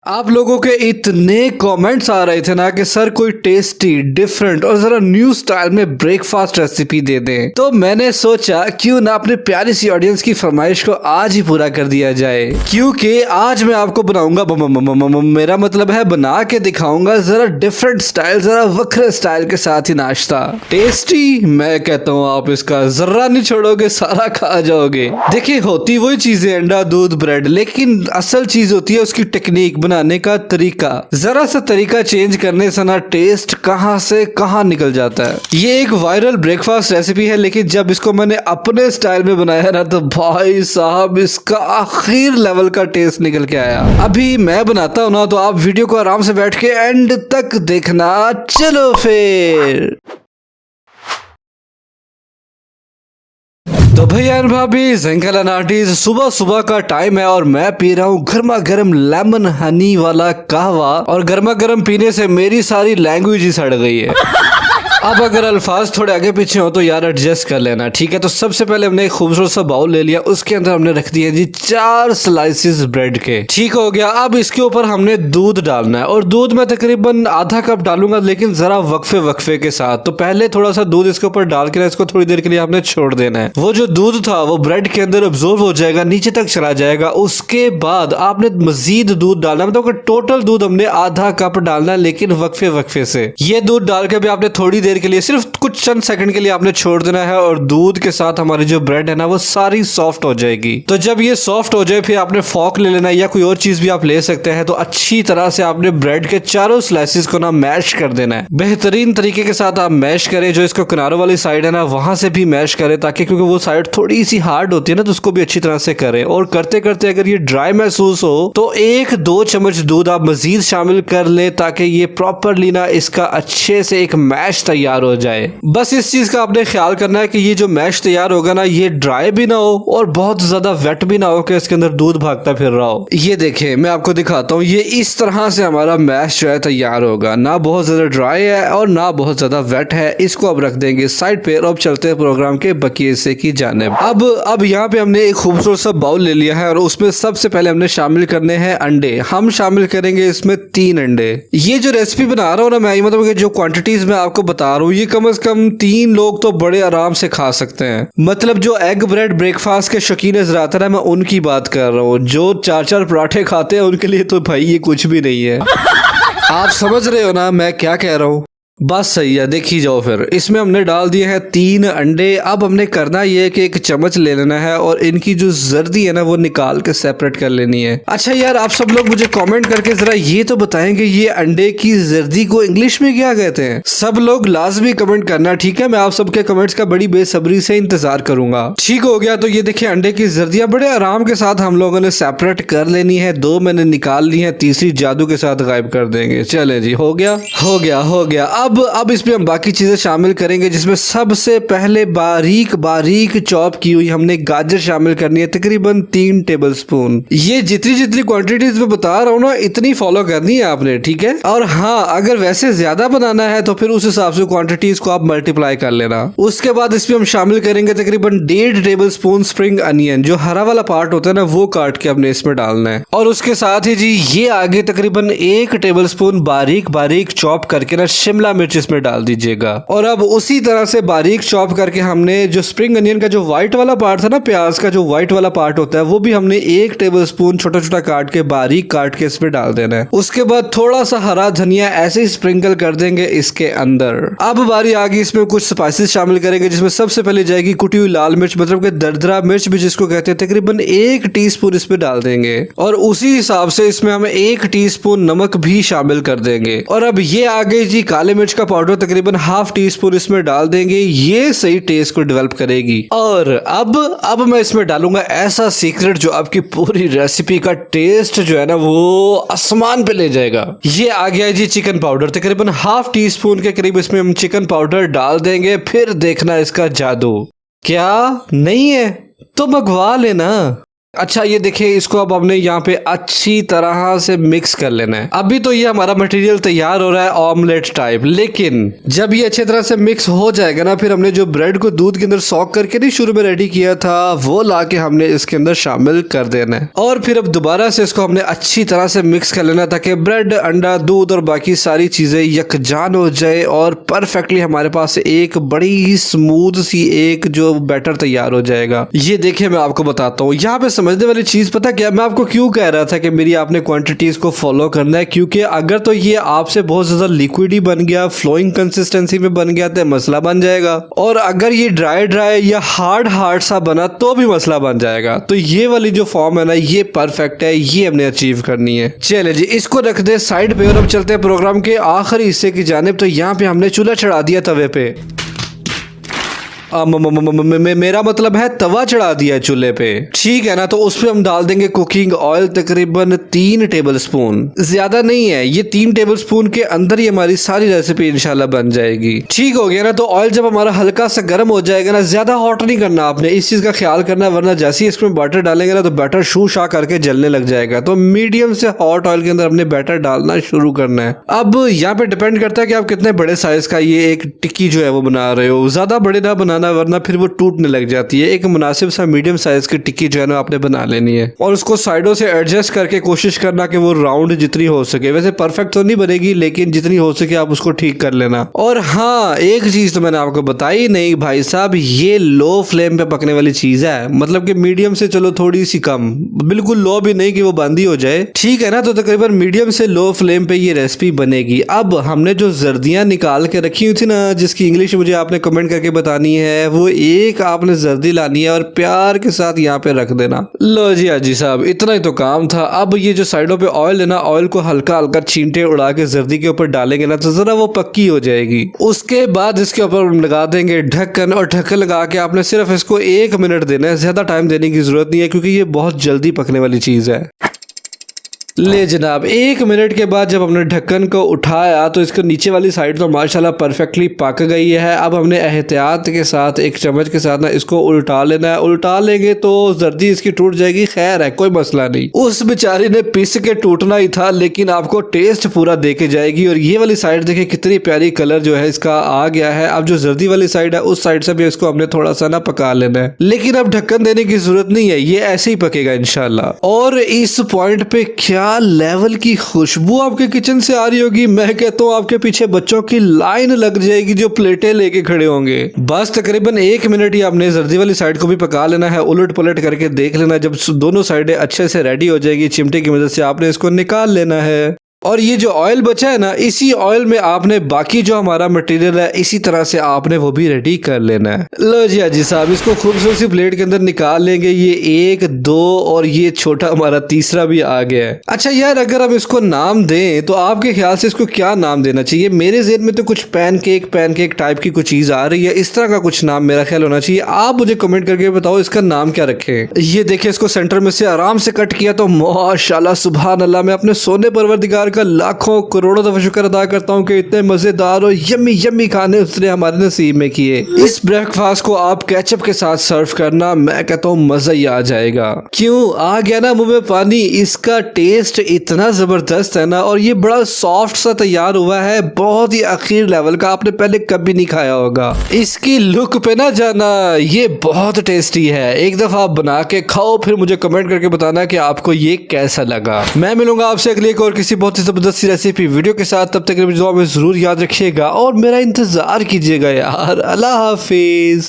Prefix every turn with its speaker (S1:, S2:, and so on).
S1: आप लोगों के इतने कमेंट्स आ रहे थे ना कि सर कोई टेस्टी डिफरेंट और जरा न्यू स्टाइल में ब्रेकफास्ट रेसिपी दे दें, तो मैंने सोचा क्यों ना अपने प्यारी सी ऑडियंस की फरमाइश को आज ही पूरा कर दिया जाए। क्योंकि आज मैं आपको बनाऊंगा मेरा मतलब है बना के दिखाऊंगा जरा डिफरेंट स्टाइल, जरा वक्र स्टाइल के साथ ही नाश्ता। टेस्टी मैं कहता हूँ आप इसका जरा नहीं छोड़ोगे, सारा खा जाओगे। देखिए होती वही चीजें अंडा दूध ब्रेड, लेकिन असल चीज होती है उसकी टेक्निक, बनाने का तरीका। जरा सा तरीका चेंज करने से ना टेस्ट कहां से कहां निकल जाता है। ये एक वायरल ब्रेकफास्ट रेसिपी है, लेकिन जब इसको मैंने अपने स्टाइल में बनाया ना तो भाई साहब इसका आखिर लेवल का टेस्ट निकल के आया। अभी मैं बनाता हूं ना तो आप वीडियो को आराम से बैठ के एंड तक देखना। चलो फिर तो भैया एंड भाभी, अंकल एंड आंटीज, सुबह सुबह का टाइम है और मैं पी रहा हूँ गर्मा गर्म लेमन हनी वाला कहवा। और गर्मा गर्म पीने से मेरी सारी लैंग्वेज ही सड़ गई है। अब अगर अल्फाज थोड़े आगे पीछे हो तो यार एडजस्ट कर लेना, ठीक है। तो सबसे पहले हमने एक खूबसूरत सा बाउल ले लिया, उसके अंदर हमने रख दिए जी 4 स्लाइसेस ब्रेड के। ठीक हो गया। अब इसके ऊपर हमने दूध डालना है और दूध मैं तकरीबन आधा कप डालूंगा, लेकिन जरा वक्फे वक्फे के साथ। तो पहले थोड़ा सा दूध इसके ऊपर डाल के इसको थोड़ी देर के लिए आपने छोड़ देना है। वो जो दूध था वो ब्रेड के अंदर अब्जॉर्ब हो जाएगा, नीचे तक चला जाएगा। उसके बाद आपने मजीद दूध डालना, मतलब टोटल दूध हमने आधा कप डालना है, लेकिन वक्फे वक्फे से। ये दूध डाल के भी आपने थोड़ी देर के लिए, सिर्फ कुछ चंद सेकंड के लिए आपने छोड़ देना है और दूध के साथ हमारी जो ब्रेड है ना वो सारी सॉफ्ट हो जाएगी। तो जब ये सॉफ्ट हो जाए फिर आपने फॉर्क ले लेना है, या कोई और चीज भी आप ले सकते हैं। तो अच्छी तरह से आपने ब्रेड के चारों स्लाइसेस को ना मैश कर देना है। बेहतरीन तरीके के साथ आप मैश करें, जो इसको किनारों वाली साइड है ना वहां से भी मैश करें, ताकि क्योंकि वो साइड थोड़ी सी हार्ड होती है ना, तो उसको भी अच्छी तरह से करें। और करते करते अगर ये ड्राई महसूस हो तो 1-2 चम्मच दूध आप मजीद शामिल कर ले, ताकि ये प्रॉपरली ना इसका अच्छे से एक मैश तैयार हो जाए। बस इस चीज का आपने ख्याल करना है कि ये जो मैश तैयार होगा ना ये ड्राई भी ना हो और बहुत ज्यादा वेट भी ना हो कि इसके अंदर दूध भागता फिर रहा हो। ये देखें मैं आपको दिखाता हूँ, ये इस तरह से हमारा मैश जो है तैयार होगा, ना बहुत ज्यादा ड्राई है और ना बहुत ज्यादा वेट है। इसको अब रख देंगे साइड पे और अब चलते हैं प्रोग्राम के बकिए से की जानिब। अब यहाँ पे हमने एक खूबसूरत सा बाउल ले लिया है और उसमें सबसे पहले हमने शामिल करने हैं अंडे। हम शामिल करेंगे इसमें 3 अंडे। ये जो रेसिपी बना रहा हूँ ना मैं, मतलब जो क्वांटिटीज मैं आपको बता रहा हूँ, ये कम से कम 3 लोग तो बड़े आराम से खा सकते हैं। मतलब जो एग ब्रेड ब्रेकफास्ट के शौकीन हजरात है ना, मैं उनकी बात कर रहा हूँ। जो 4-4 पराठे खाते हैं उनके लिए तो भाई ये कुछ भी नहीं है। आप समझ रहे हो ना मैं क्या कह रहा हूँ? बस सही है, देखी जाओ। फिर इसमें हमने डाल दिए हैं 3 अंडे। अब हमने करना ये है कि एक चम्मच ले लेना है और इनकी जो जर्दी है ना वो निकाल के सेपरेट कर लेनी है। अच्छा यार, आप सब लोग मुझे कमेंट करके जरा ये तो बताएंगे ये अंडे की जर्दी को इंग्लिश में क्या कहते हैं? सब लोग लाजमी कमेंट करना, ठीक है। मैं आप सबके कमेंट्स का बड़ी बेसब्री से इंतजार करूंगा। ठीक हो गया। तो ये देखिए अंडे की जर्दियां बड़े आराम के साथ हम लोगों ने सेपरेट कर लेनी है। 2 मैंने निकाल ली है, तीसरी जादू के साथ गायब कर देंगे। चले जी, हो गया हो गया हो गया। अब इसमें हम बाकी चीजें शामिल करेंगे, जिसमें सबसे पहले बारीक बारीक चॉप की हुई हमने गाजर शामिल करनी है, तकरीबन 3 टेबलस्पून। ये जितनी क्वांटिटीज में बता रहा हूँ ना इतनी फॉलो करनी है आपने, ठीक है। और हाँ, अगर वैसे ज्यादा बनाना है तो फिर उस हिसाब से क्वांटिटीज को आप मल्टीप्लाई कर लेना। उसके बाद इसमें हम शामिल करेंगे तकरीबन 1.5 टेबलस्पून स्प्रिंग अनियन, जो हरा वाला पार्ट होता है ना वो काट के हमने इसमें डालना है। और उसके साथ ही जी ये आगे तकरीबन 1 टेबलस्पून बारीक बारीक चॉप करके ना शिमला मिर्च इसमें डाल दीजिएगा। और अब उसी तरह से बारीक चॉप करके हमने जो स्प्रिंग अनियन का जो व्हाइट वाला पार्ट था ना, प्याज का जो व्हाइट वाला पार्ट होता है, वो भी हमने 1 टेबलस्पून छोटा छोटा काट के बारीक काट के इसमें डाल देना है। उसके बाद थोड़ा सा हरा धनिया ऐसे ही स्प्रिंकल कर देंगे इसके अंदर। अब बारी आ गई, इसमें कुछ स्पाइसेस शामिल करेंगे, जिसमें सबसे पहले जाएगी कुटी हुई लाल मिर्च, मतलब कि दरदरा मिर्च भी जिसको कहते हैं, तकरीबन 1 टीस्पून इसमें डाल देंगे। और उसी हिसाब से इसमें हमें 1 टीस्पून नमक भी शामिल कर देंगे। और अब ये आ गई जी काले मिर्च का पाउडर, तकरीबन ½ टीस्पून इसमें डाल देंगे। ये सही टेस्ट को डेवलप करेगी। और अब मैं इसमें डालूंगा ऐसा सीक्रेट जो आपकी पूरी रेसिपी का टेस्ट जो है ना वो आसमान पे ले जाएगा। ये आ गया जी चिकन पाउडर, तकरीबन ½ टीस्पून के करीब इसमें हम चिकन पाउडर डाल देंगे। फिर देखना इसका जादू। क्या नहीं है तो मंगवा लेना। अच्छा ये देखिए, इसको अब हमने यहाँ पे अच्छी तरह से मिक्स कर लेना है। अभी तो ये हमारा मटेरियल तैयार हो रहा है ऑमलेट टाइप, लेकिन जब ये अच्छी तरह से मिक्स हो जाएगा ना, फिर हमने जो ब्रेड को दूध के अंदर सॉक करके नहीं शुरू में रेडी किया था, वो लाके हमने इसके अंदर शामिल कर देना है। और फिर अब दोबारा से इसको हमने अच्छी तरह से मिक्स कर लेना, ताकि ब्रेड, अंडा, दूध और बाकी सारी चीजें यकजान हो जाए और परफेक्टली हमारे पास एक बड़ी स्मूथ सी एक जो बैटर तैयार हो जाएगा। ये देखिए मैं आपको बताता हूँ, यहाँ पे समझने वाली चीज पता क्या, मैं आपको क्यों कह रहा था कि मेरी आपने क्वांटिटीज को फॉलो करना है, क्योंकि अगर तो ये आपसे बहुत ज्यादा लिक्विड ही बन गया, फ्लोइंग कंसिस्टेंसी में बन गया तो मसला बन जाएगा, और अगर ये ड्राई ड्राई या हार्ड सा बना तो भी मसला बन जाएगा। तो ये वाली जो फॉर्म है ना, ये परफेक्ट है, ये हमने अचीव करनी है। चले जी, इसको रख दे साइड पे और अब चलते हैं प्रोग्राम के आखिरी हिस्से की जानिब। तो यहाँ पे हमने चूल्हा चढ़ा दिया तवे पे, मेरा मतलब है तवा चढ़ा दिया है चूल्हे पे, ठीक है ना। तो उस पे हम डाल देंगे कुकिंग ऑयल, तकरीबन 3 टेबल स्पून, ज्यादा नहीं है, ये 3 टेबल स्पून के अंदर ही हमारी सारी रेसिपी इंशाल्लाह बन जाएगी। ठीक हो गया ना। तो ऑयल जब हमारा हल्का सा गर्म हो जाएगा ना, ज्यादा हॉट नहीं करना आपने, इस चीज का ख्याल करना, वरना जैसे ही इसमें बटर डालेंगे ना तो बैटर शू शा करके जलने लग जाएगा। तो मीडियम से हॉट ऑयल के अंदर हमने बैटर डालना शुरू करना है। अब यहाँ पे डिपेंड करता है कि आप कितने बड़े साइज का ये एक टिक्की जो है वो बना रहे हो, ज्यादा बड़े ना बनाना वरना फिर वो टूटने लग जाती है। एक मुनासिब सा मीडियम साइज की टिक्की जो है ना आपने बना लेनी है, और उसको साइडों से एडजस्ट करके कोशिश करना कि वो राउंड जितनी हो सके, वैसे परफेक्ट तो नहीं बनेगी लेकिन जितनी हो सके आप उसको ठीक कर लेना। और हाँ, एक चीज तो मैंने आपको बताई नहीं भाई साहब, ये लो फ्लेम पे पकने वाली चीज है, मतलब कि मीडियम से चलो थोड़ी सी कम, बिल्कुल लो भी नहीं कि वो बंद ही हो जाए, ठीक है ना। तो तकरीबन मीडियम से लो फ्लेम पे ये रेसिपी बनेगी। अब हमने जो जर्दियां निकाल के रखी हुई थी ना, जिसकी इंग्लिश मुझे आपने कमेंट करके बतानी है, वो एक आपने जर्दी लानी है और प्यार के साथ यहाँ पे रख देना। लो जी हाजी साहब, इतना ही तो काम था। अब ये जो साइडों पे ऑयल है ना, ऑयल को हल्का हल्का छींटे उड़ा के जर्दी के ऊपर डालेंगे ना, तो जरा वो पक्की हो जाएगी। उसके बाद इसके ऊपर लगा देंगे ढक्कन, और ढक्कन लगा के आपने सिर्फ इसको 1 मिनट देना है, ज्यादा टाइम देने की जरूरत नहीं है क्योंकि ये बहुत जल्दी पकने वाली चीज है। ले जनाब, 1 मिनट के बाद जब हमने ढक्कन को उठाया तो इसको नीचे वाली साइड तो माशाल्लाह परफेक्टली पक गई है। अब हमने एहतियात के साथ एक चम्मच के साथ ना इसको उल्टा लेना है, उल्टा लेंगे तो जर्दी इसकी टूट जाएगी, खैर है कोई मसला नहीं, उस बेचारी ने पिस के टूटना ही था, लेकिन आपको टेस्ट पूरा देके जाएगी। और ये वाली साइड देखिए कितनी प्यारी कलर जो है इसका आ गया है। अब जो जर्दी वाली साइड है उस साइड से भी इसको हमने थोड़ा सा ना पका लेना है, लेकिन अब ढक्कन देने की जरूरत नहीं है, ये ऐसे ही पकेगा इंशाल्लाह। और इस पॉइंट पे क्या लेवल की खुशबू आपके किचन से आ रही होगी, मैं कहता हूँ आपके पीछे बच्चों की लाइन लग जाएगी जो प्लेटें लेके खड़े होंगे। बस तकरीबन 1 मिनट ही आपने जर्दी वाली साइड को भी पका लेना है, उलट पलट करके देख लेना, जब दोनों साइडें अच्छे से रेडी हो जाएगी चिमटे की मदद से आपने इसको निकाल लेना है। और ये जो ऑयल बचा है ना, इसी ऑयल में आपने बाकी जो हमारा मटेरियल है इसी तरह से आपने वो भी रेडी कर लेना है। लो जी हाजी साहब, इसको खूबसूरत सी प्लेट के अंदर निकाल लेंगे। ये 1, 2 और ये छोटा हमारा तीसरा भी आ गया है। अच्छा यार, अगर हम इसको नाम दें तो आपके ख्याल से इसको क्या नाम देना चाहिए? मेरे ज़हन में तो कुछ पैनकेक टाइप की कुछ चीज आ रही है, इस तरह का कुछ नाम मेरा ख्याल होना चाहिए। आप मुझे कमेंट करके बताओ इसका नाम क्या रखें। ये देखिए, इसको सेंटर में से आराम से कट किया तो माशाल्लाह सुभान अल्लाह, मैं अपने सोने परवरदिगार का लाखों करोड़ों दफा शुक्र अदा करता हूँ कि इतने मजेदार और यम्मी यम्मी खाने उसने हमारे नसीब में किए। इस ब्रेकफास्ट को आप केचप के साथ सर्व करना, मैं कहता हूँ मजा ही आ जाएगा। क्यों आ गया ना मुंह में पानी, इसका टेस्ट इतना जबरदस्त है ना, और ये बड़ा सॉफ्ट सा तैयार हुआ है, बहुत ही आखिर लेवल का, आपने पहले कभी नहीं खाया होगा। इसकी लुक पे ना जाना, ये बहुत टेस्टी है। एक दफा आप बना के खाओ, फिर मुझे कमेंट करके बताना कि आपको ये कैसा लगा। मैं मिलूंगा आपसे अगली एक और किसी बहुत ही जबरदस्त रेसिपी वीडियो के साथ, तब तक दुआ में जरूर याद रखिएगा और मेरा इंतजार कीजिएगा यार। अल्लाह हाफिज।